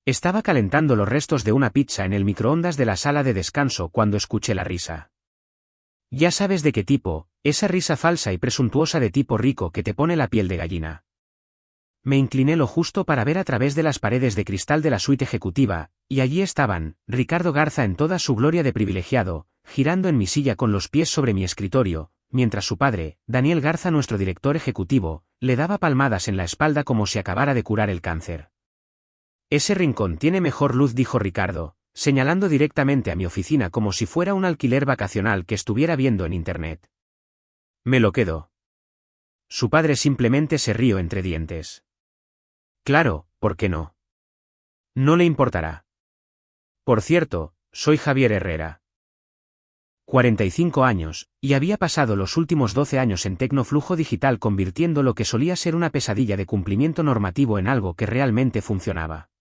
Estaba calentando los restos de una pizza en el microondas de la sala de descanso cuando escuché la risa. Ya sabes de qué tipo, esa risa falsa y presuntuosa de tipo rico que te pone la piel de gallina. Me incliné lo justo para ver a través de las paredes de cristal de la suite ejecutiva, y allí estaban, Ricardo Garza en toda su gloria de privilegiado, girando en mi silla con los pies sobre mi escritorio, mientras su padre, Daniel Garza, nuestro director ejecutivo, le daba palmadas en la espalda como si acabara de curar el cáncer. Ese rincón tiene mejor luz, dijo Ricardo, señalando directamente a mi oficina como si fuera un alquiler vacacional que estuviera viendo en internet. Me lo quedo. Su padre simplemente se rió entre dientes. Claro, ¿por qué no? No le importará. Por cierto, soy Javier Herrera. 45 años, y había pasado los últimos 12 años en Tecnoflujo Digital convirtiendo lo que solía ser una pesadilla de cumplimiento normativo en algo que realmente funcionaba.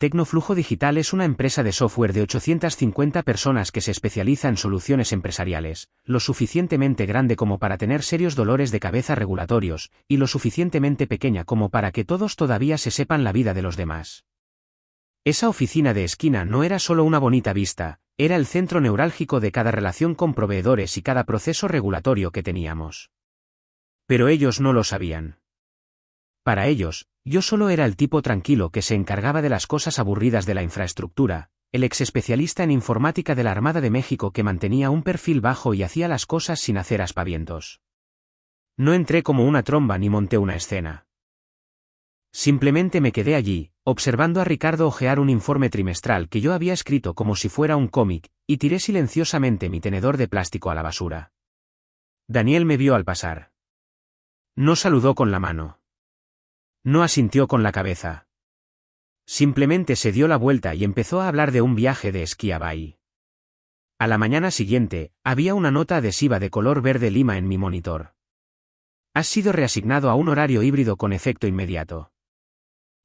Tecnoflujo Digital es una empresa de software de 850 personas que se especializa en soluciones empresariales, lo suficientemente grande como para tener serios dolores de cabeza regulatorios, y lo suficientemente pequeña como para que todos todavía se sepan la vida de los demás. Esa oficina de esquina no era solo una bonita vista, era el centro neurálgico de cada relación con proveedores y cada proceso regulatorio que teníamos. Pero ellos no lo sabían. Para ellos, yo solo era el tipo tranquilo que se encargaba de las cosas aburridas de la infraestructura, el ex especialista en informática de la Armada de México que mantenía un perfil bajo y hacía las cosas sin hacer aspavientos. No entré como una tromba ni monté una escena. Simplemente me quedé allí, observando a Ricardo hojear un informe trimestral que yo había escrito como si fuera un cómic, y tiré silenciosamente mi tenedor de plástico a la basura. Daniel me vio al pasar. No saludó con la mano. No asintió con la cabeza. Simplemente se dio la vuelta y empezó a hablar de un viaje de esquí a Bali. A la mañana siguiente, había una nota adhesiva de color verde lima en mi monitor. Has sido reasignado a un horario híbrido con efecto inmediato.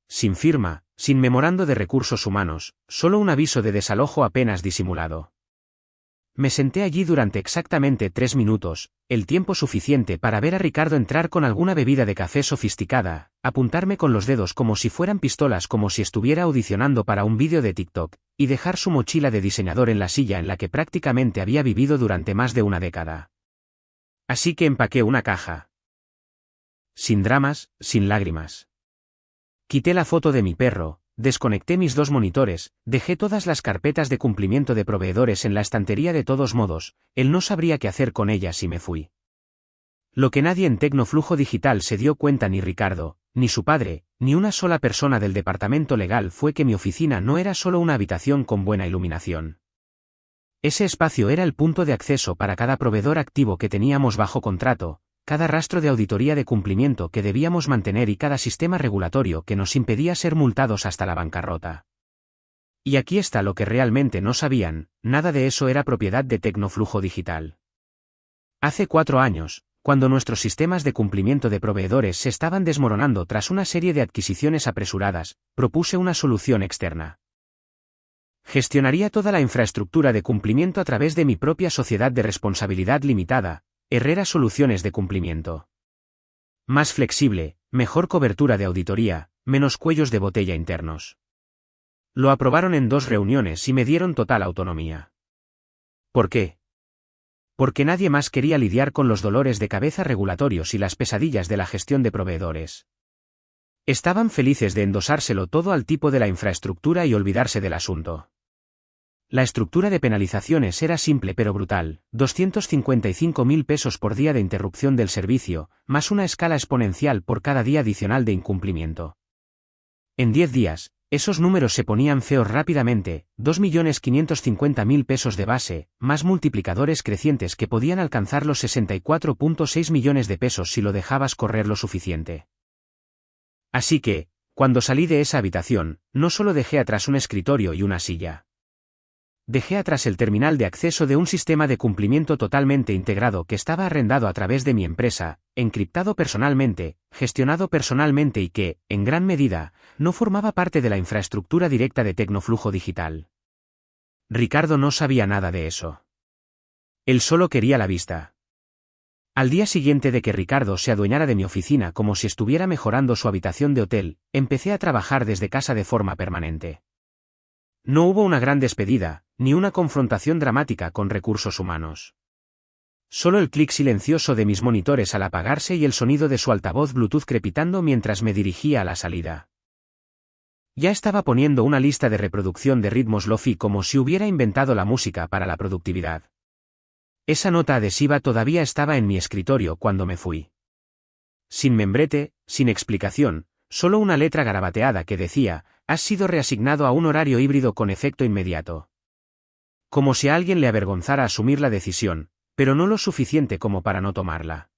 Sin firma, sin memorando de recursos humanos, solo un aviso de desalojo apenas disimulado. Me senté allí durante exactamente 3 minutos, el tiempo suficiente para ver a Ricardo entrar con alguna bebida de café sofisticada, apuntarme con los dedos como si fueran pistolas como si estuviera audicionando para un vídeo de TikTok, y dejar su mochila de diseñador en la silla en la que prácticamente había vivido durante más de una década. Así que empaqué una caja. Sin dramas, sin lágrimas. Quité la foto de mi perro, desconecté mis 2 monitores, dejé todas las carpetas de cumplimiento de proveedores en la estantería. De todos modos, él no sabría qué hacer con ellas y me fui. Lo que nadie en Tecnoflujo Digital se dio cuenta, ni Ricardo, ni su padre, ni una sola persona del departamento legal, fue que mi oficina no era solo una habitación con buena iluminación. Ese espacio era el punto de acceso para cada proveedor activo que teníamos bajo contrato, cada rastro de auditoría de cumplimiento que debíamos mantener y cada sistema regulatorio que nos impedía ser multados hasta la bancarrota. Y aquí está lo que realmente no sabían, nada de eso era propiedad de Tecnoflujo Digital. Hace 4 años, cuando nuestros sistemas de cumplimiento de proveedores se estaban desmoronando tras una serie de adquisiciones apresuradas, propuse una solución externa. Gestionaría toda la infraestructura de cumplimiento a través de mi propia sociedad de responsabilidad limitada, Herrera Soluciones de Cumplimiento. Más flexible, mejor cobertura de auditoría, menos cuellos de botella internos. Lo aprobaron en 2 reuniones y me dieron total autonomía. ¿Por qué? Porque nadie más quería lidiar con los dolores de cabeza regulatorios y las pesadillas de la gestión de proveedores. Estaban felices de endosárselo todo al tipo de la infraestructura y olvidarse del asunto. La estructura de penalizaciones era simple pero brutal, 255.000 pesos por día de interrupción del servicio, más una escala exponencial por cada día adicional de incumplimiento. En 10 días, esos números se ponían feos rápidamente, 2.550.000 pesos de base, más multiplicadores crecientes que podían alcanzar los 64.6 millones de pesos si lo dejabas correr lo suficiente. Así que, cuando salí de esa habitación, no solo dejé atrás un escritorio y una silla. Dejé atrás el terminal de acceso de un sistema de cumplimiento totalmente integrado que estaba arrendado a través de mi empresa, encriptado personalmente, gestionado personalmente y que, en gran medida, no formaba parte de la infraestructura directa de Tecnoflujo Digital. Ricardo no sabía nada de eso. Él solo quería la vista. Al día siguiente de que Ricardo se adueñara de mi oficina como si estuviera mejorando su habitación de hotel, empecé a trabajar desde casa de forma permanente. No hubo una gran despedida, ni una confrontación dramática con recursos humanos. Solo el clic silencioso de mis monitores al apagarse y el sonido de su altavoz Bluetooth crepitando mientras me dirigía a la salida. Ya estaba poniendo una lista de reproducción de ritmos lofi como si hubiera inventado la música para la productividad. Esa nota adhesiva todavía estaba en mi escritorio cuando me fui. Sin membrete, sin explicación, solo una letra garabateada que decía: has sido reasignado a un horario híbrido con efecto inmediato. Como si a alguien le avergonzara asumir la decisión, pero no lo suficiente como para no tomarla.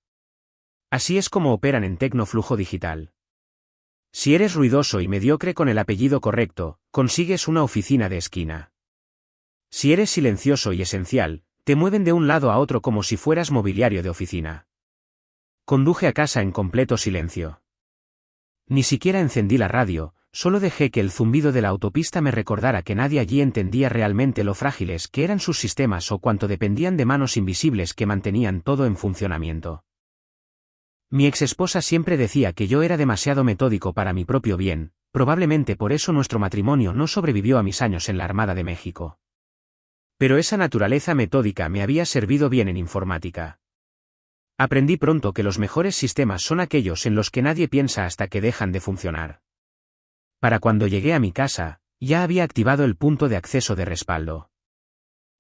Así es como operan en Tecnoflujo Digital. Si eres ruidoso y mediocre con el apellido correcto, consigues una oficina de esquina. Si eres silencioso y esencial, te mueven de un lado a otro como si fueras mobiliario de oficina. Conduje a casa en completo silencio. Ni siquiera encendí la radio, solo dejé que el zumbido de la autopista me recordara que nadie allí entendía realmente lo frágiles que eran sus sistemas o cuánto dependían de manos invisibles que mantenían todo en funcionamiento. Mi exesposa siempre decía que yo era demasiado metódico para mi propio bien, probablemente por eso nuestro matrimonio no sobrevivió a mis años en la Armada de México. Pero esa naturaleza metódica me había servido bien en informática. Aprendí pronto que los mejores sistemas son aquellos en los que nadie piensa hasta que dejan de funcionar. Para cuando llegué a mi casa, ya había activado el punto de acceso de respaldo.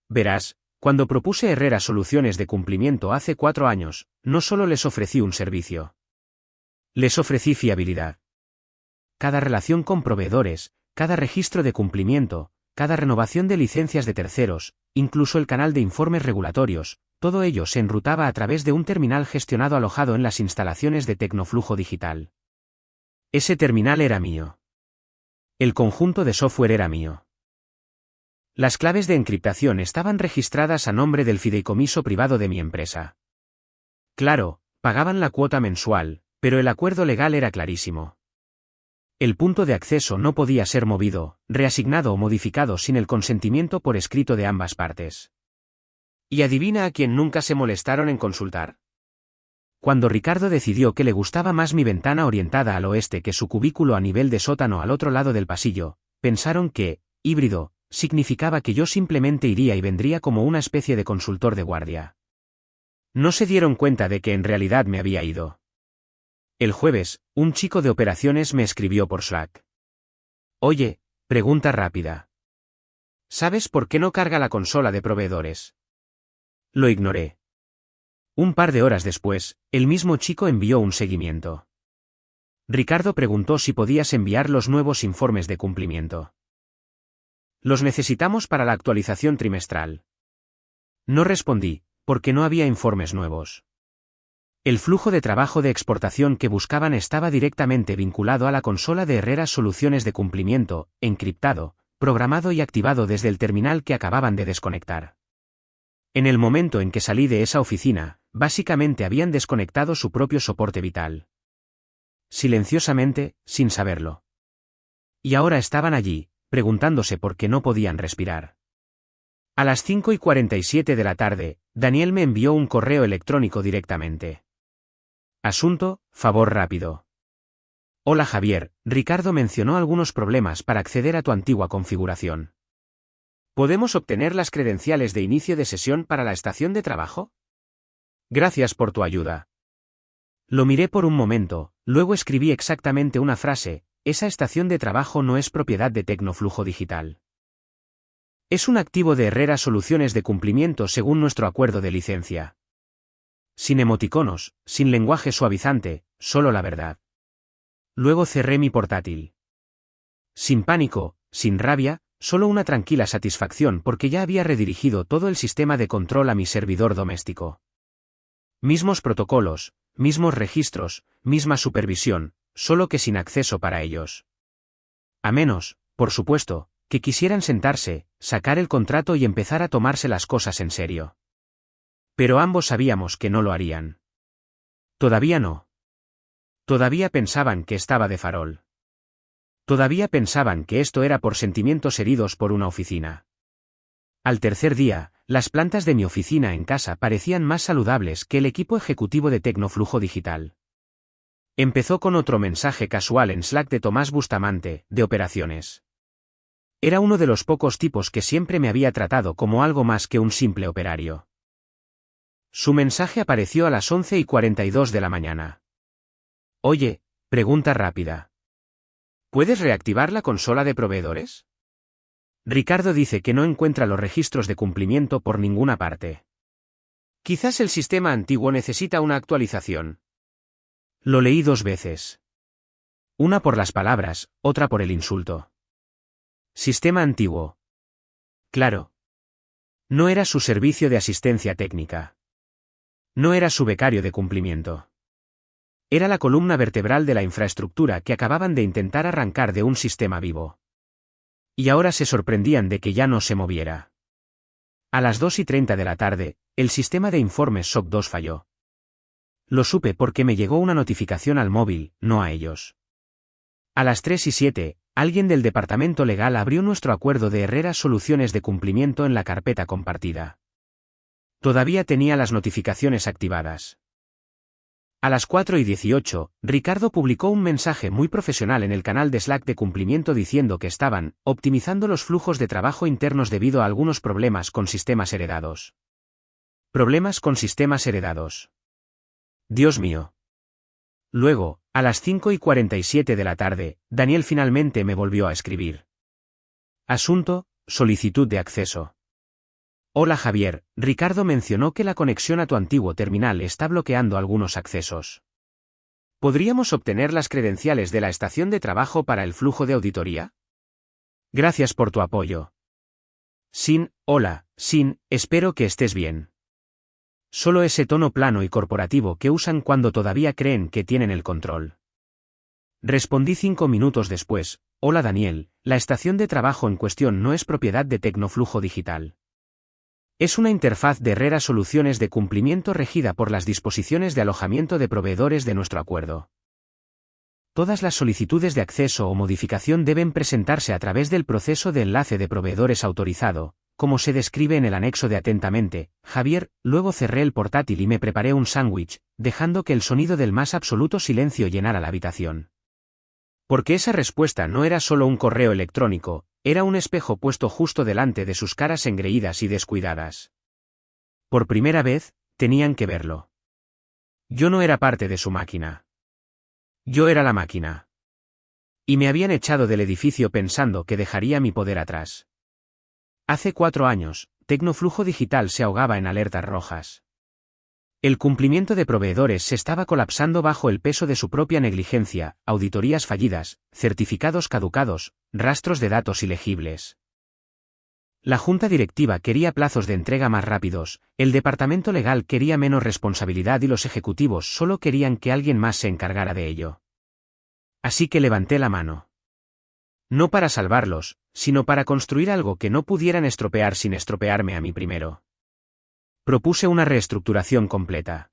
Verás, cuando propuse Herrera Soluciones de Cumplimiento hace 4 años, no solo les ofrecí un servicio. Les ofrecí fiabilidad. Cada relación con proveedores, cada registro de cumplimiento, cada renovación de licencias de terceros, incluso el canal de informes regulatorios, todo ello se enrutaba a través de un terminal gestionado alojado en las instalaciones de Tecnoflujo Digital. Ese terminal era mío. El conjunto de software era mío. Las claves de encriptación estaban registradas a nombre del fideicomiso privado de mi empresa. Claro, pagaban la cuota mensual, pero el acuerdo legal era clarísimo. El punto de acceso no podía ser movido, reasignado o modificado sin el consentimiento por escrito de ambas partes. ¿Y adivina a quién nunca se molestaron en consultar? Cuando Ricardo decidió que le gustaba más mi ventana orientada al oeste que su cubículo a nivel de sótano al otro lado del pasillo, pensaron que, híbrido, significaba que yo simplemente iría y vendría como una especie de consultor de guardia. No se dieron cuenta de que en realidad me había ido. El jueves, un chico de operaciones me escribió por Slack. Oye, pregunta rápida. ¿Sabes por qué no carga la consola de proveedores? Lo ignoré. Un par de horas después, el mismo chico envió un seguimiento. Ricardo preguntó si podías enviar los nuevos informes de cumplimiento. Los necesitamos para la actualización trimestral. No respondí, porque no había informes nuevos. El flujo de trabajo de exportación que buscaban estaba directamente vinculado a la consola de Herrera Soluciones de Cumplimiento, encriptado, programado y activado desde el terminal que acababan de desconectar. En el momento en que salí de esa oficina, básicamente habían desconectado su propio soporte vital. Silenciosamente, sin saberlo. Y ahora estaban allí, preguntándose por qué no podían respirar. A las 5:47 de la tarde, Daniel me envió un correo electrónico directamente. Asunto, favor rápido. Hola Javier, Ricardo mencionó algunos problemas para acceder a tu antigua configuración. ¿Podemos obtener las credenciales de inicio de sesión para la estación de trabajo? Gracias por tu ayuda. Lo miré por un momento, luego escribí exactamente una frase: esa estación de trabajo no es propiedad de Tecnoflujo Digital. Es un activo de Herrera Soluciones de Cumplimiento según nuestro acuerdo de licencia. Sin emoticonos, sin lenguaje suavizante, solo la verdad. Luego cerré mi portátil. Sin pánico, sin rabia, solo una tranquila satisfacción porque ya había redirigido todo el sistema de control a mi servidor doméstico. Mismos protocolos, mismos registros, misma supervisión, solo que sin acceso para ellos. A menos, por supuesto, que quisieran sentarse, sacar el contrato y empezar a tomarse las cosas en serio. Pero ambos sabíamos que no lo harían. Todavía no. Todavía pensaban que estaba de farol. Todavía pensaban que esto era por sentimientos heridos por una oficina. Al tercer día, las plantas de mi oficina en casa parecían más saludables que el equipo ejecutivo de Tecnoflujo Digital. Empezó con otro mensaje casual en Slack de Tomás Bustamante, de operaciones. Era uno de los pocos tipos que siempre me había tratado como algo más que un simple operario. Su mensaje apareció a las 11:42 de la mañana. Oye, pregunta rápida. ¿Puedes reactivar la consola de proveedores? Ricardo dice que no encuentra los registros de cumplimiento por ninguna parte. Quizás el sistema antiguo necesita una actualización. Lo leí 2 veces. Una por las palabras, otra por el insulto. Sistema antiguo. Claro. No era su servicio de asistencia técnica. No era su becario de cumplimiento. Era la columna vertebral de la infraestructura que acababan de intentar arrancar de un sistema vivo. Y ahora se sorprendían de que ya no se moviera. A las 2:30 de la tarde, el sistema de informes SOC 2 falló. Lo supe porque me llegó una notificación al móvil, no a ellos. A las 3:07, alguien del departamento legal abrió nuestro acuerdo de Herrera Soluciones de Cumplimiento en la carpeta compartida. Todavía tenía las notificaciones activadas. A las 4:18, Ricardo publicó un mensaje muy profesional en el canal de Slack de cumplimiento diciendo que estaban optimizando los flujos de trabajo internos debido a algunos problemas con sistemas heredados. Problemas con sistemas heredados. Dios mío. Luego, a las 5:47 de la tarde, Daniel finalmente me volvió a escribir. Asunto, solicitud de acceso. Hola Javier, Ricardo mencionó que la conexión a tu antiguo terminal está bloqueando algunos accesos. ¿Podríamos obtener las credenciales de la estación de trabajo para el flujo de auditoría? Gracias por tu apoyo. Hola, espero que estés bien. Solo ese tono plano y corporativo que usan cuando todavía creen que tienen el control. Respondí 5 minutos después, hola Daniel, la estación de trabajo en cuestión no es propiedad de Tecnoflujo Digital. Es una interfaz de Herrera Soluciones de Cumplimiento regida por las disposiciones de alojamiento de proveedores de nuestro acuerdo. Todas las solicitudes de acceso o modificación deben presentarse a través del proceso de enlace de proveedores autorizado, como se describe en el anexo de Atentamente, Javier. Luego cerré el portátil y me preparé un sándwich, dejando que el sonido del más absoluto silencio llenara la habitación. Porque esa respuesta no era solo un correo electrónico, era un espejo puesto justo delante de sus caras engreídas y descuidadas. Por primera vez, tenían que verlo. Yo no era parte de su máquina. Yo era la máquina. Y me habían echado del edificio pensando que dejaría mi poder atrás. Hace 4 años, Tecnoflujo Digital se ahogaba en alertas rojas. El cumplimiento de proveedores se estaba colapsando bajo el peso de su propia negligencia, auditorías fallidas, certificados caducados, rastros de datos ilegibles. La junta directiva quería plazos de entrega más rápidos, el departamento legal quería menos responsabilidad y los ejecutivos solo querían que alguien más se encargara de ello. Así que levanté la mano. No para salvarlos, sino para construir algo que no pudieran estropear sin estropearme a mí primero. Propuse una reestructuración completa.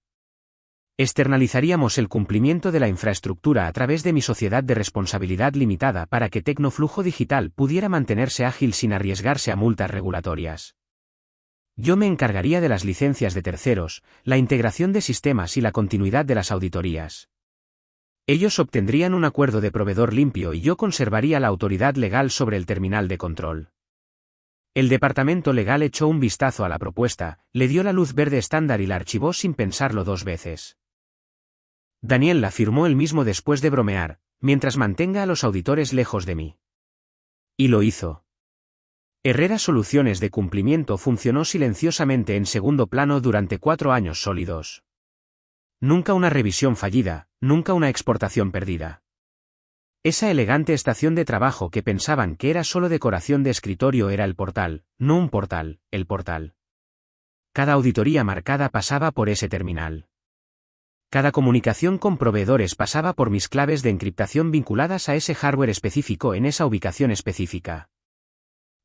Externalizaríamos el cumplimiento de la infraestructura a través de mi sociedad de responsabilidad limitada para que Tecnoflujo Digital pudiera mantenerse ágil sin arriesgarse a multas regulatorias. Yo me encargaría de las licencias de terceros, la integración de sistemas y la continuidad de las auditorías. Ellos obtendrían un acuerdo de proveedor limpio y yo conservaría la autoridad legal sobre el terminal de control. El departamento legal echó un vistazo a la propuesta, le dio la luz verde estándar y la archivó sin pensarlo 2 veces. Daniel la firmó él mismo después de bromear, mientras mantenga a los auditores lejos de mí. Y lo hizo. Herrera Soluciones de Cumplimiento funcionó silenciosamente en segundo plano durante 4 años sólidos. Nunca una revisión fallida, nunca una exportación perdida. Esa elegante estación de trabajo que pensaban que era solo decoración de escritorio era el portal, no un portal, el portal. Cada auditoría marcada pasaba por ese terminal. Cada comunicación con proveedores pasaba por mis claves de encriptación vinculadas a ese hardware específico en esa ubicación específica.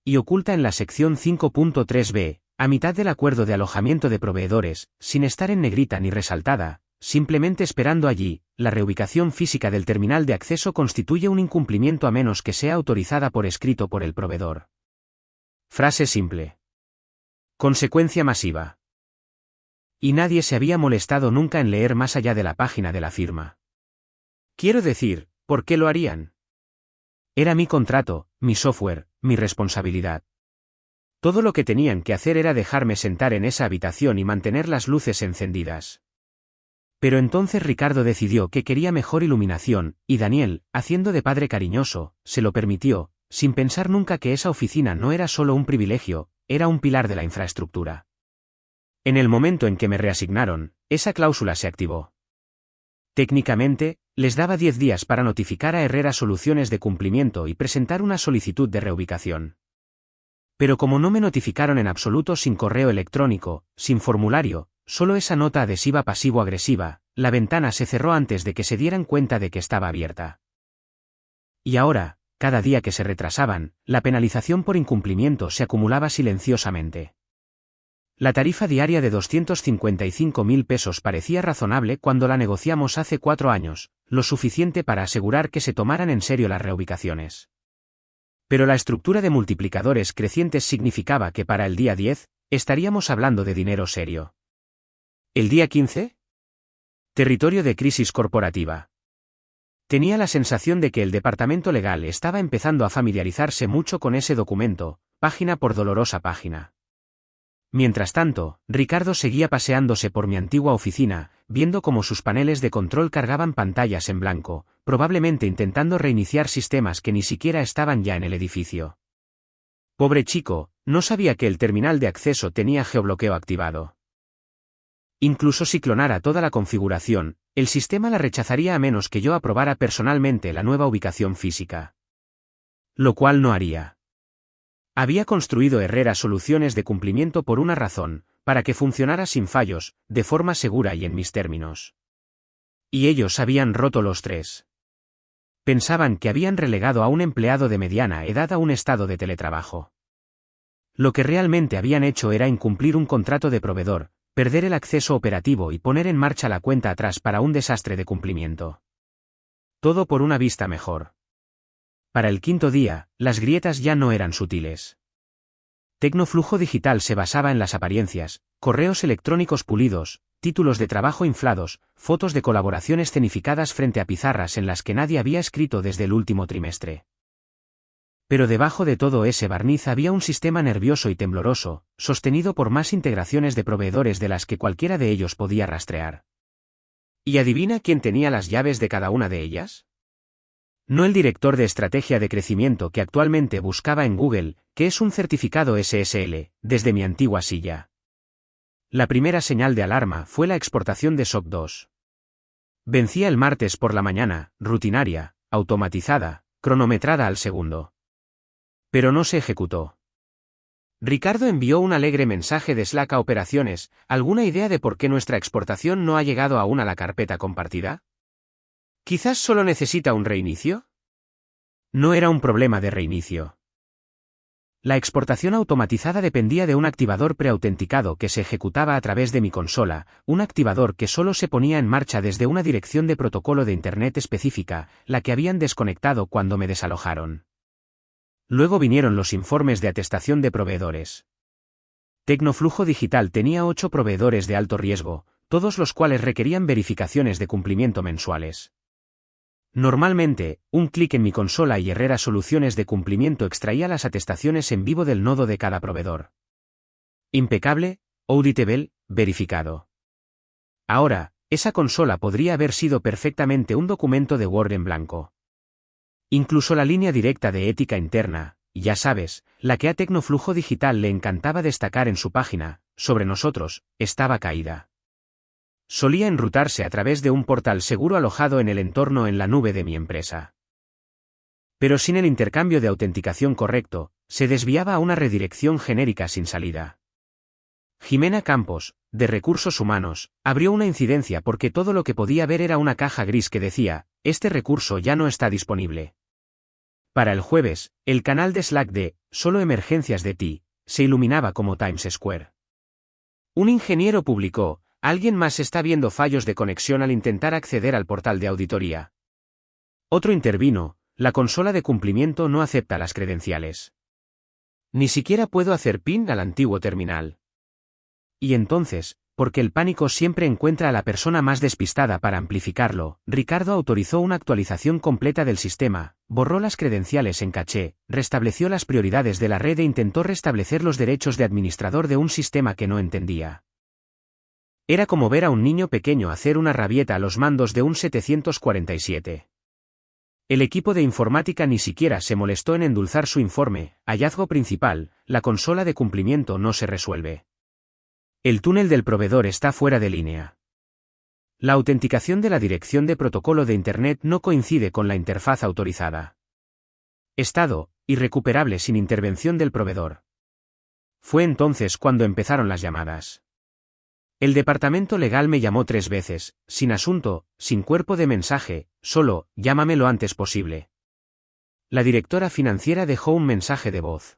Y oculta en la sección 5.3b, a mitad del acuerdo de alojamiento de proveedores, sin estar en negrita ni resaltada, simplemente esperando allí, la reubicación física del terminal de acceso constituye un incumplimiento a menos que sea autorizada por escrito por el proveedor. Frase simple. Consecuencia masiva. Y nadie se había molestado nunca en leer más allá de la página de la firma. Quiero decir, ¿por qué lo harían? Era mi contrato, mi software, mi responsabilidad. Todo lo que tenían que hacer era dejarme sentar en esa habitación y mantener las luces encendidas. Pero entonces Ricardo decidió que quería mejor iluminación, y Daniel, haciendo de padre cariñoso, se lo permitió, sin pensar nunca que esa oficina no era solo un privilegio, era un pilar de la infraestructura. En el momento en que me reasignaron, esa cláusula se activó. Técnicamente, les daba 10 días para notificar a Herrera Soluciones de cumplimiento y presentar una solicitud de reubicación. Pero como no me notificaron en absoluto sin correo electrónico, sin formulario, solo esa nota adhesiva pasivo-agresiva, la ventana se cerró antes de que se dieran cuenta de que estaba abierta. Y ahora, cada día que se retrasaban, la penalización por incumplimiento se acumulaba silenciosamente. La tarifa diaria de 255.000 pesos parecía razonable cuando la negociamos hace 4 años, lo suficiente para asegurar que se tomaran en serio las reubicaciones. Pero la estructura de multiplicadores crecientes significaba que para el día 10, estaríamos hablando de dinero serio. ¿El día 15? Territorio de crisis corporativa. Tenía la sensación de que el departamento legal estaba empezando a familiarizarse mucho con ese documento, página por dolorosa página. Mientras tanto, Ricardo seguía paseándose por mi antigua oficina, viendo cómo sus paneles de control cargaban pantallas en blanco, probablemente intentando reiniciar sistemas que ni siquiera estaban ya en el edificio. Pobre chico, no sabía que el terminal de acceso tenía geobloqueo activado. Incluso si clonara toda la configuración, el sistema la rechazaría a menos que yo aprobara personalmente la nueva ubicación física. Lo cual no haría. Había construido Herrera Soluciones de cumplimiento por una razón, para que funcionara sin fallos, de forma segura y en mis términos. Y ellos habían roto los 3. Pensaban que habían relegado a un empleado de mediana edad a un estado de teletrabajo. Lo que realmente habían hecho era incumplir un contrato de proveedor, perder el acceso operativo y poner en marcha la cuenta atrás para un desastre de cumplimiento. Todo por una vista mejor. Para el 5.º día, las grietas ya no eran sutiles. Tecnoflujo Digital se basaba en las apariencias, correos electrónicos pulidos, títulos de trabajo inflados, fotos de colaboración escenificadas frente a pizarras en las que nadie había escrito desde el último trimestre. Pero debajo de todo ese barniz había un sistema nervioso y tembloroso, sostenido por más integraciones de proveedores de las que cualquiera de ellos podía rastrear. ¿Y adivina quién tenía las llaves de cada una de ellas? No el director de estrategia de crecimiento que actualmente buscaba en Google, que es un certificado SSL, desde mi antigua silla. La primera señal de alarma fue la exportación de SOC 2. Vencía el martes por la mañana, rutinaria, automatizada, cronometrada al segundo. Pero no se ejecutó. Ricardo envió un alegre mensaje de Slack a operaciones. ¿Alguna idea de por qué nuestra exportación no ha llegado aún a la carpeta compartida? ¿Quizás solo necesita un reinicio? No era un problema de reinicio. La exportación automatizada dependía de un activador preautenticado que se ejecutaba a través de mi consola, un activador que solo se ponía en marcha desde una dirección de protocolo de Internet específica, la que habían desconectado cuando me desalojaron. Luego vinieron los informes de atestación de proveedores. Tecnoflujo Digital tenía 8 proveedores de alto riesgo, todos los cuales requerían verificaciones de cumplimiento mensuales. Normalmente, un clic en mi consola y Herrera Soluciones de cumplimiento extraía las atestaciones en vivo del nodo de cada proveedor. Impecable, auditable, verificado. Ahora, esa consola podría haber sido perfectamente un documento de Word en blanco. Incluso la línea directa de ética interna, ya sabes, la que a Tecnoflujo Digital le encantaba destacar en su página, sobre nosotros, estaba caída. Solía enrutarse a través de un portal seguro alojado en el entorno en la nube de mi empresa. Pero sin el intercambio de autenticación correcto, se desviaba a una redirección genérica sin salida. Jimena Campos, de Recursos Humanos, abrió una incidencia porque todo lo que podía ver era una caja gris que decía, este recurso ya no está disponible. Para el jueves, el canal de Slack de Solo Emergencias de Ti se iluminaba como Times Square. Un ingeniero publicó, alguien más está viendo fallos de conexión al intentar acceder al portal de auditoría. Otro intervino, la consola de cumplimiento no acepta las credenciales. Ni siquiera puedo hacer PIN al antiguo terminal. Y entonces, porque el pánico siempre encuentra a la persona más despistada para amplificarlo, Ricardo autorizó una actualización completa del sistema, borró las credenciales en caché, restableció las prioridades de la red e intentó restablecer los derechos de administrador de un sistema que no entendía. Era como ver a un niño pequeño hacer una rabieta a los mandos de un 747. El equipo de informática ni siquiera se molestó en endulzar su informe. Hallazgo principal: la consola de cumplimiento no se resuelve. El túnel del proveedor está fuera de línea. La autenticación de la dirección de protocolo de Internet no coincide con la interfaz autorizada. Estado: irrecuperable sin intervención del proveedor. Fue entonces cuando empezaron las llamadas. El departamento legal me llamó 3 veces, sin asunto, sin cuerpo de mensaje, solo: llámame lo antes posible. La directora financiera dejó un mensaje de voz.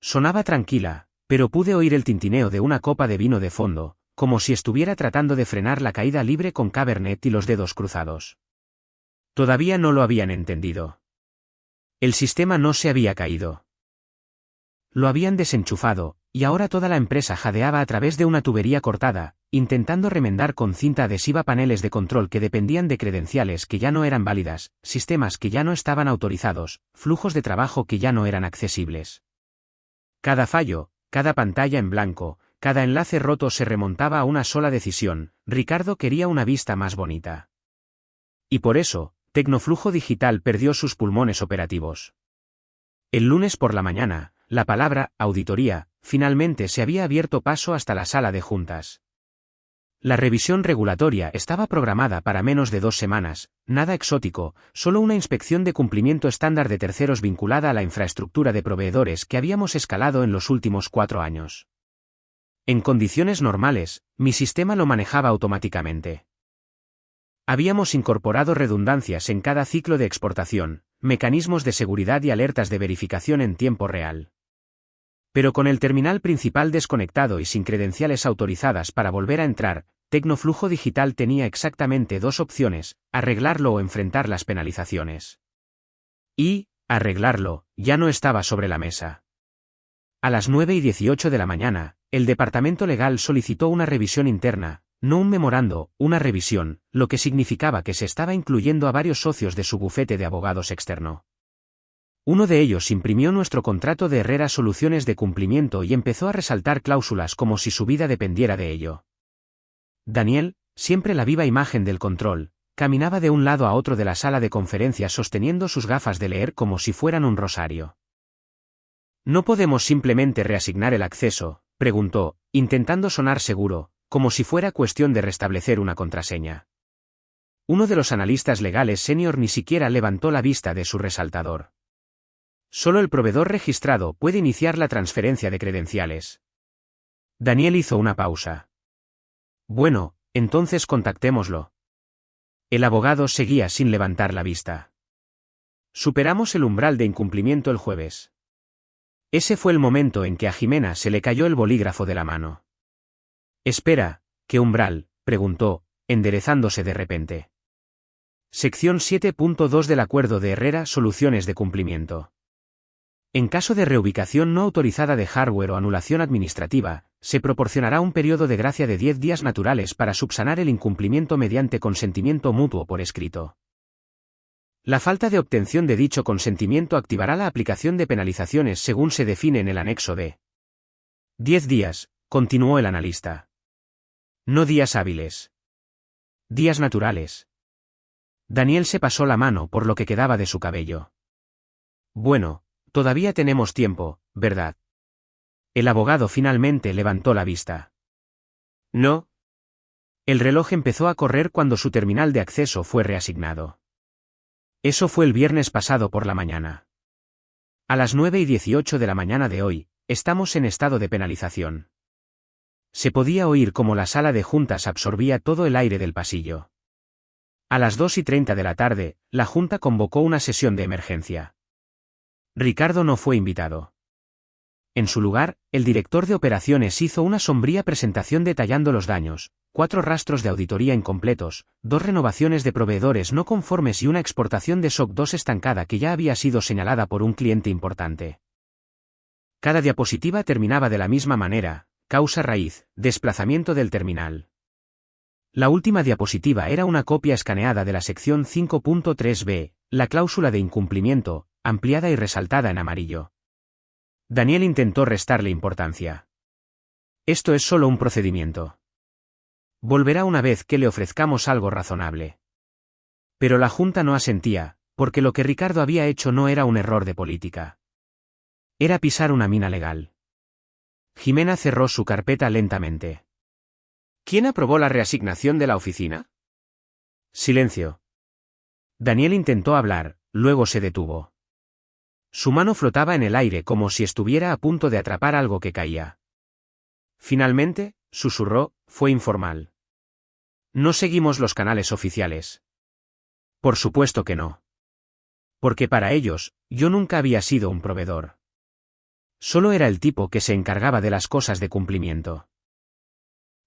Sonaba tranquila, pero pude oír el tintineo de una copa de vino de fondo, como si estuviera tratando de frenar la caída libre con Cabernet y los dedos cruzados. Todavía no lo habían entendido. El sistema no se había caído. Lo habían desenchufado, y ahora toda la empresa jadeaba a través de una tubería cortada, intentando remendar con cinta adhesiva paneles de control que dependían de credenciales que ya no eran válidas, sistemas que ya no estaban autorizados, flujos de trabajo que ya no eran accesibles. Cada fallo, cada pantalla en blanco, cada enlace roto se remontaba a una sola decisión: Ricardo quería una vista más bonita. Y por eso, Tecnoflujo Digital perdió sus pulmones operativos. El lunes por la mañana, la palabra auditoría finalmente se había abierto paso hasta la sala de juntas. La revisión regulatoria estaba programada para menos de 2 semanas, nada exótico, solo una inspección de cumplimiento estándar de terceros vinculada a la infraestructura de proveedores que habíamos escalado en los últimos 4 años. En condiciones normales, mi sistema lo manejaba automáticamente. Habíamos incorporado redundancias en cada ciclo de exportación, mecanismos de seguridad y alertas de verificación en tiempo real. Pero con el terminal principal desconectado y sin credenciales autorizadas para volver a entrar, Tecnoflujo Digital tenía exactamente 2 opciones: arreglarlo o enfrentar las penalizaciones. Y, arreglarlo, ya no estaba sobre la mesa. A las 9:18 de la mañana, el departamento legal solicitó una revisión interna, no un memorando, una revisión, lo que significaba que se estaba incluyendo a varios socios de su bufete de abogados externo. Uno de ellos imprimió nuestro contrato de Herrera Soluciones de Cumplimiento y empezó a resaltar cláusulas como si su vida dependiera de ello. Daniel, siempre la viva imagen del control, caminaba de un lado a otro de la sala de conferencias sosteniendo sus gafas de leer como si fueran un rosario. ¿No podemos simplemente reasignar el acceso?, preguntó, intentando sonar seguro, como si fuera cuestión de restablecer una contraseña. Uno de los analistas legales senior ni siquiera levantó la vista de su resaltador. Solo el proveedor registrado puede iniciar la transferencia de credenciales. Daniel hizo una pausa. Bueno, entonces contactémoslo. El abogado seguía sin levantar la vista. Superamos el umbral de incumplimiento el jueves. Ese fue el momento en que a Jimena se le cayó el bolígrafo de la mano. Espera, ¿qué umbral?, preguntó, enderezándose de repente. Sección 7.2 del Acuerdo de Herrera Soluciones de Cumplimiento. En caso de reubicación no autorizada de hardware o anulación administrativa, se proporcionará un periodo de gracia de 10 días naturales para subsanar el incumplimiento mediante consentimiento mutuo por escrito. La falta de obtención de dicho consentimiento activará la aplicación de penalizaciones según se define en el anexo D. 10 días, continuó el analista. No días hábiles. Días naturales. Daniel se pasó la mano por lo que quedaba de su cabello. Bueno, todavía tenemos tiempo, ¿verdad? El abogado finalmente levantó la vista. No. El reloj empezó a correr cuando su terminal de acceso fue reasignado. Eso fue el viernes pasado por la mañana. A las 9:18 de la mañana de hoy, estamos en estado de penalización. Se podía oír cómo la sala de juntas absorbía todo el aire del pasillo. A las 2:30 de la tarde, la junta convocó una sesión de emergencia. Ricardo no fue invitado. En su lugar, el director de operaciones hizo una sombría presentación detallando los daños: 4 rastros de auditoría incompletos, 2 renovaciones de proveedores no conformes y una exportación de SOC 2 estancada que ya había sido señalada por un cliente importante. Cada diapositiva terminaba de la misma manera: causa raíz, desplazamiento del terminal. La última diapositiva era una copia escaneada de la sección 5.3b, la cláusula de incumplimiento, ampliada y resaltada en amarillo. Daniel intentó restarle importancia. Esto es solo un procedimiento. Volverá una vez que le ofrezcamos algo razonable. Pero la Junta no asentía, porque lo que Ricardo había hecho no era un error de política. Era pisar una mina legal. Jimena cerró su carpeta lentamente. ¿Quién aprobó la reasignación de la oficina? Silencio. Daniel intentó hablar, luego se detuvo. Su mano flotaba en el aire como si estuviera a punto de atrapar algo que caía. Finalmente, susurró, fue informal. No seguimos los canales oficiales. Por supuesto que no. Porque para ellos, yo nunca había sido un proveedor. Solo era el tipo que se encargaba de las cosas de cumplimiento.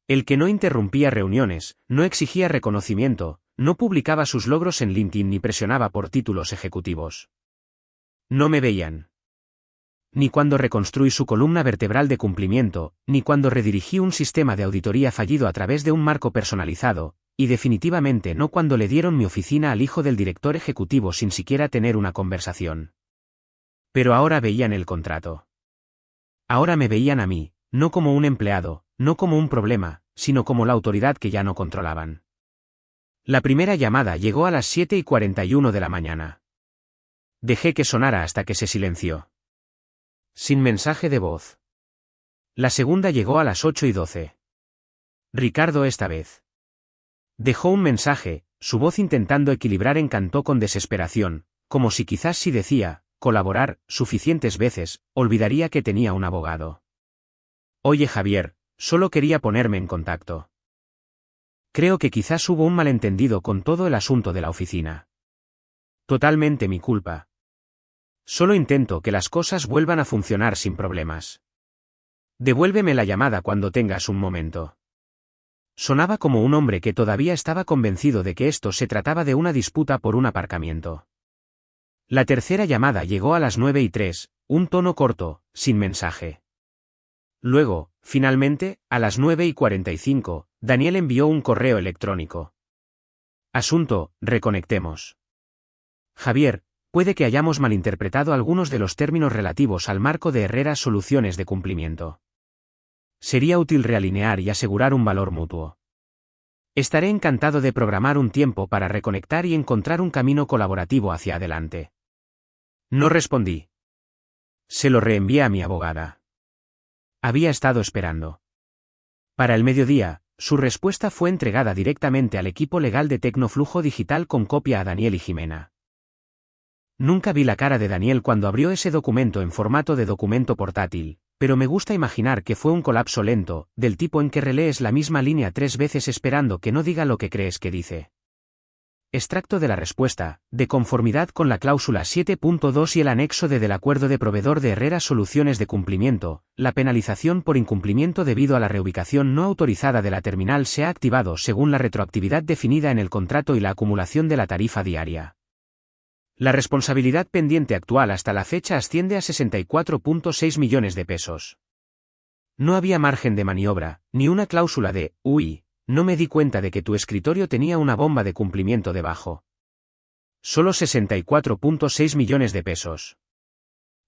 El que no interrumpía reuniones, no exigía reconocimiento, no publicaba sus logros en LinkedIn ni presionaba por títulos ejecutivos. No me veían. Ni cuando reconstruí su columna vertebral de cumplimiento, ni cuando redirigí un sistema de auditoría fallido a través de un marco personalizado, y definitivamente no cuando le dieron mi oficina al hijo del director ejecutivo sin siquiera tener una conversación. Pero ahora veían el contrato. Ahora me veían a mí, no como un empleado, no como un problema, sino como la autoridad que ya no controlaban. La primera llamada llegó a las 7:41 de la mañana. Dejé que sonara hasta que se silenció. Sin mensaje de voz. La segunda llegó a las 8:12. Ricardo esta vez. Dejó un mensaje, su voz intentando equilibrar encantó con desesperación, como si quizás si decía, colaborar, suficientes veces, olvidaría que tenía un abogado. Oye Javier, solo quería ponerme en contacto. Creo que quizás hubo un malentendido con todo el asunto de la oficina. Totalmente mi culpa. Solo intento que las cosas vuelvan a funcionar sin problemas. Devuélveme la llamada cuando tengas un momento. Sonaba como un hombre que todavía estaba convencido de que esto se trataba de una disputa por un aparcamiento. La tercera llamada llegó a las 9:03, un tono corto, sin mensaje. Luego, finalmente, a las 9:45, Daniel envió un correo electrónico. Asunto, reconectemos. Javier, puede que hayamos malinterpretado algunos de los términos relativos al marco de Herrera Soluciones de Cumplimiento. Sería útil realinear y asegurar un valor mutuo. Estaré encantado de programar un tiempo para reconectar y encontrar un camino colaborativo hacia adelante. No respondí. Se lo reenvié a mi abogada. Había estado esperando. Para el mediodía, su respuesta fue entregada directamente al equipo legal de Tecnoflujo Digital con copia a Daniel y Jimena. Nunca vi la cara de Daniel cuando abrió ese documento en formato de documento portátil, pero me gusta imaginar que fue un colapso lento, del tipo en que relees la misma línea 3 veces esperando que no diga lo que crees que dice. Extracto de la respuesta, de conformidad con la cláusula 7.2 y el anexo D del acuerdo de proveedor de Herrera Soluciones de Cumplimiento, la penalización por incumplimiento debido a la reubicación no autorizada de la terminal se ha activado según la retroactividad definida en el contrato y la acumulación de la tarifa diaria. La responsabilidad pendiente actual hasta la fecha asciende a 64.6 millones de pesos. No había margen de maniobra, ni una cláusula de, uy, no me di cuenta de que tu escritorio tenía una bomba de cumplimiento debajo. Solo 64.6 millones de pesos.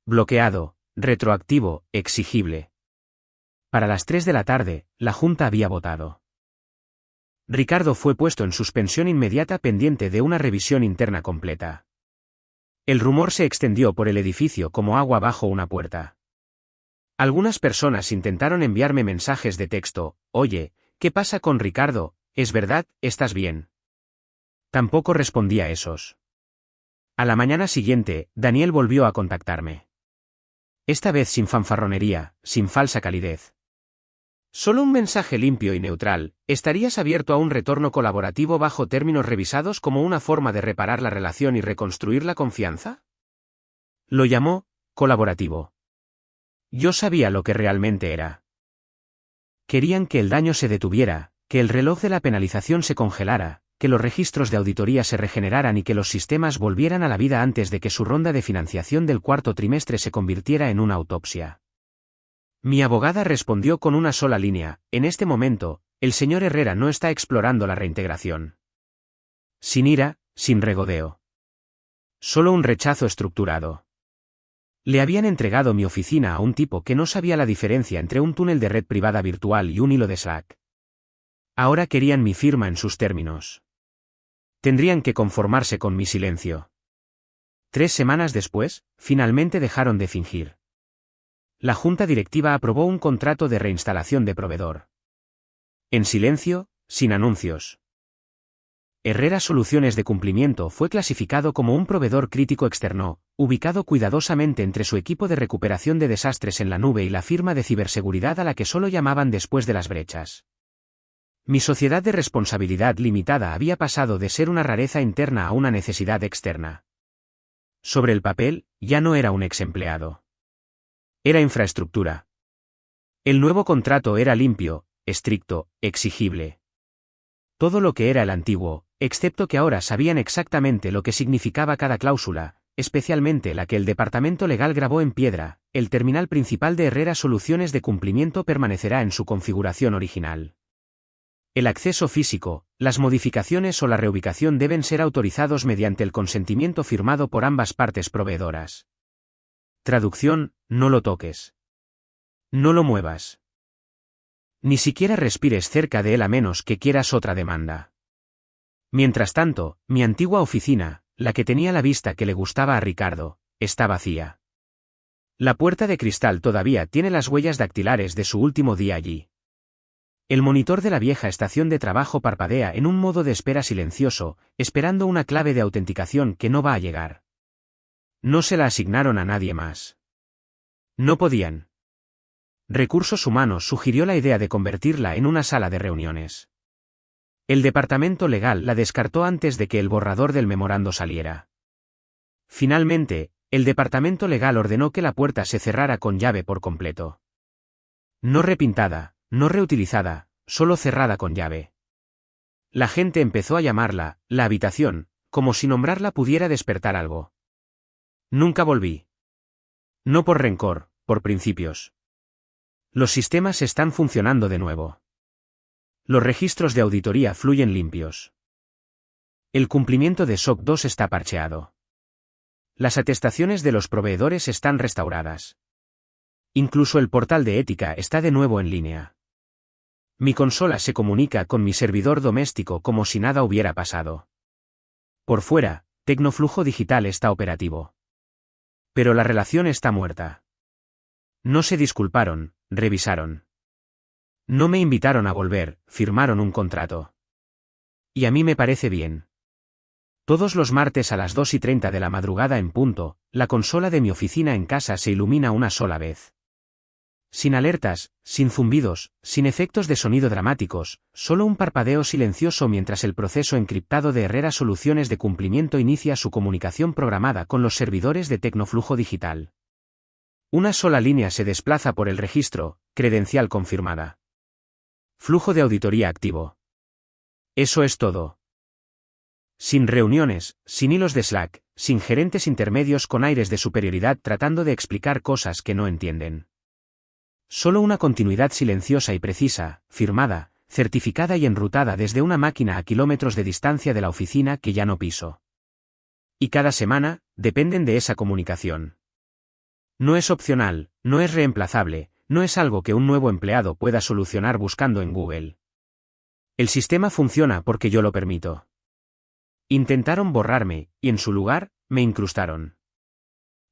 Bloqueado, retroactivo, exigible. Para las 3 de la tarde, la Junta había votado. Ricardo fue puesto en suspensión inmediata pendiente de una revisión interna completa. El rumor se extendió por el edificio como agua bajo una puerta. Algunas personas intentaron enviarme mensajes de texto, oye, ¿qué pasa con Ricardo? ¿Es verdad, estás bien? Tampoco respondí a esos. A la mañana siguiente, Daniel volvió a contactarme. Esta vez sin fanfarronería, sin falsa calidez. Solo un mensaje limpio y neutral, ¿estarías abierto a un retorno colaborativo bajo términos revisados como una forma de reparar la relación y reconstruir la confianza? Lo llamó, colaborativo. Yo sabía lo que realmente era. Querían que el daño se detuviera, que el reloj de la penalización se congelara, que los registros de auditoría se regeneraran y que los sistemas volvieran a la vida antes de que su ronda de financiación del cuarto trimestre se convirtiera en una autopsia. Mi abogada respondió con una sola línea: en este momento, el señor Herrera no está explorando la reintegración. Sin ira, sin regodeo. Solo un rechazo estructurado. Le habían entregado mi oficina a un tipo que no sabía la diferencia entre un túnel de red privada virtual y un hilo de Slack. Ahora querían mi firma en sus términos. Tendrían que conformarse con mi silencio. 3 semanas después, finalmente dejaron de fingir. La junta directiva aprobó un contrato de reinstalación de proveedor. En silencio, sin anuncios. Herrera Soluciones de Cumplimiento fue clasificado como un proveedor crítico externo, ubicado cuidadosamente entre su equipo de recuperación de desastres en la nube y la firma de ciberseguridad a la que solo llamaban después de las brechas. Mi sociedad de responsabilidad limitada había pasado de ser una rareza interna a una necesidad externa. Sobre el papel, ya no era un ex empleado. Era infraestructura. El nuevo contrato era limpio, estricto, exigible. Todo lo que era el antiguo, excepto que ahora sabían exactamente lo que significaba cada cláusula, especialmente la que el departamento legal grabó en piedra: el terminal principal de Herrera Soluciones de Cumplimiento permanecerá en su configuración original. El acceso físico, las modificaciones o la reubicación deben ser autorizados mediante el consentimiento firmado por ambas partes proveedoras. Traducción: no lo toques. No lo muevas. Ni siquiera respires cerca de él a menos que quieras otra demanda. Mientras tanto, mi antigua oficina, la que tenía la vista que le gustaba a Ricardo, está vacía. La puerta de cristal todavía tiene las huellas dactilares de su último día allí. El monitor de la vieja estación de trabajo parpadea en un modo de espera silencioso, esperando una clave de autenticación que no va a llegar. No se la asignaron a nadie más. No podían. Recursos Humanos sugirió la idea de convertirla en una sala de reuniones. El departamento legal la descartó antes de que el borrador del memorando saliera. Finalmente, el departamento legal ordenó que la puerta se cerrara con llave por completo. No repintada, no reutilizada, solo cerrada con llave. La gente empezó a llamarla la habitación, como si nombrarla pudiera despertar algo. Nunca volví. No por rencor, por principios. Los sistemas están funcionando de nuevo. Los registros de auditoría fluyen limpios. El cumplimiento de SOC 2 está parcheado. Las atestaciones de los proveedores están restauradas. Incluso el portal de ética está de nuevo en línea. Mi consola se comunica con mi servidor doméstico como si nada hubiera pasado. Por fuera, Tecnoflujo Digital está operativo. Pero la relación está muerta. No se disculparon, revisaron. No me invitaron a volver, firmaron un contrato. Y a mí me parece bien. Todos los martes a las 2:30 de la madrugada en punto, la consola de mi oficina en casa se ilumina una sola vez. Sin alertas, sin zumbidos, sin efectos de sonido dramáticos, solo un parpadeo silencioso mientras el proceso encriptado de Herrera Soluciones de Cumplimiento inicia su comunicación programada con los servidores de Tecnoflujo Digital. Una sola línea se desplaza por el registro: credencial confirmada. Flujo de auditoría activo. Eso es todo. Sin reuniones, sin hilos de Slack, sin gerentes intermedios con aires de superioridad tratando de explicar cosas que no entienden. Solo una continuidad silenciosa y precisa, firmada, certificada y enrutada desde una máquina a kilómetros de distancia de la oficina que ya no piso. Y cada semana, dependen de esa comunicación. No es opcional, no es reemplazable, no es algo que un nuevo empleado pueda solucionar buscando en Google. El sistema funciona porque yo lo permito. Intentaron borrarme, y en su lugar, me incrustaron.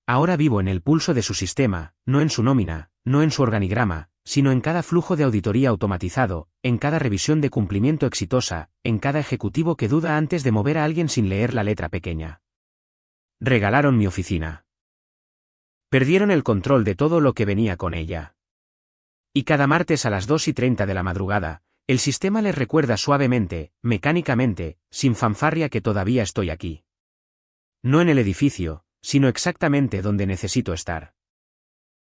Ahora vivo en el pulso de su sistema, no en su nómina, no en su organigrama, sino en cada flujo de auditoría automatizado, en cada revisión de cumplimiento exitosa, en cada ejecutivo que duda antes de mover a alguien sin leer la letra pequeña. Regalaron mi oficina. Perdieron el control de todo lo que venía con ella. Y cada martes a las 2:30 de la madrugada, el sistema les recuerda suavemente, mecánicamente, sin fanfarria que todavía estoy aquí. No en el edificio, sino exactamente donde necesito estar.